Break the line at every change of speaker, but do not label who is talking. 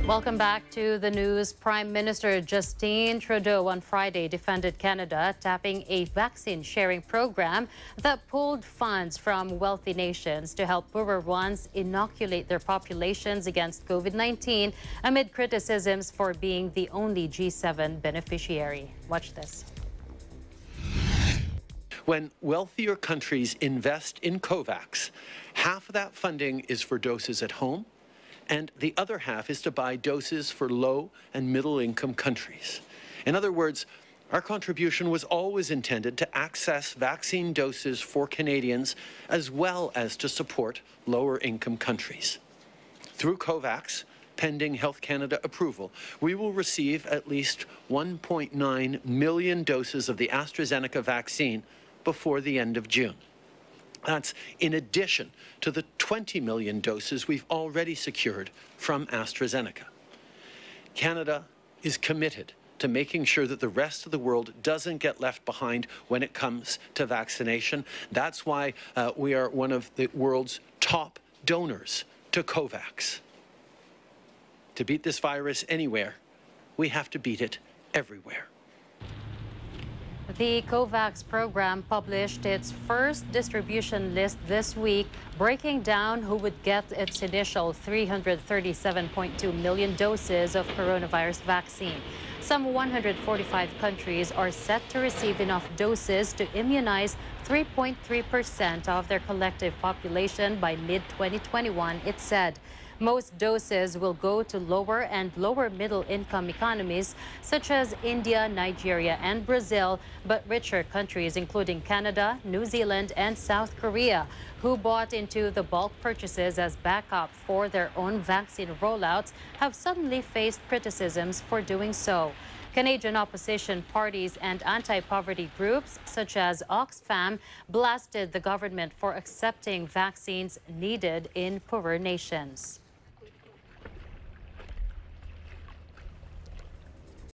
Welcome back to the news. Prime Minister Justin Trudeau on Friday defended Canada tapping a vaccine sharing program that pulled funds from wealthy nations to help poorer ones inoculate their populations against COVID-19 amid criticisms for being the only G7 beneficiary. Watch this.
When wealthier countries invest in COVAX, half of that funding is for doses at home, and the other half is to buy doses for low and middle-income countries. In other words, our contribution was always intended to access vaccine doses for Canadians as well as to support lower-income countries. Through COVAX, pending Health Canada approval, we will receive at least 1.9 million doses of the AstraZeneca vaccine before the end of June. That's in addition to the 20 million doses we've already secured from AstraZeneca. Canada is committed to making sure that the rest of the world doesn't get left behind when it comes to vaccination. That's why we are one of the world's top donors to COVAX. To beat this virus anywhere, we have to beat it everywhere.
The COVAX program published its first distribution list this week, breaking down who would get its initial 337.2 million doses of coronavirus vaccine. Some 145 countries are set to receive enough doses to immunize 3.3% of their collective population by mid-2021, it said. Most doses will go to lower and lower middle income economies such as India, Nigeria, and Brazil, but richer countries including Canada, New Zealand, and South Korea, who bought into the bulk purchases as backup for their own vaccine rollouts, have suddenly faced criticisms for doing so. Canadian opposition parties and anti-poverty groups such as Oxfam blasted the government for accepting vaccines needed in poorer nations.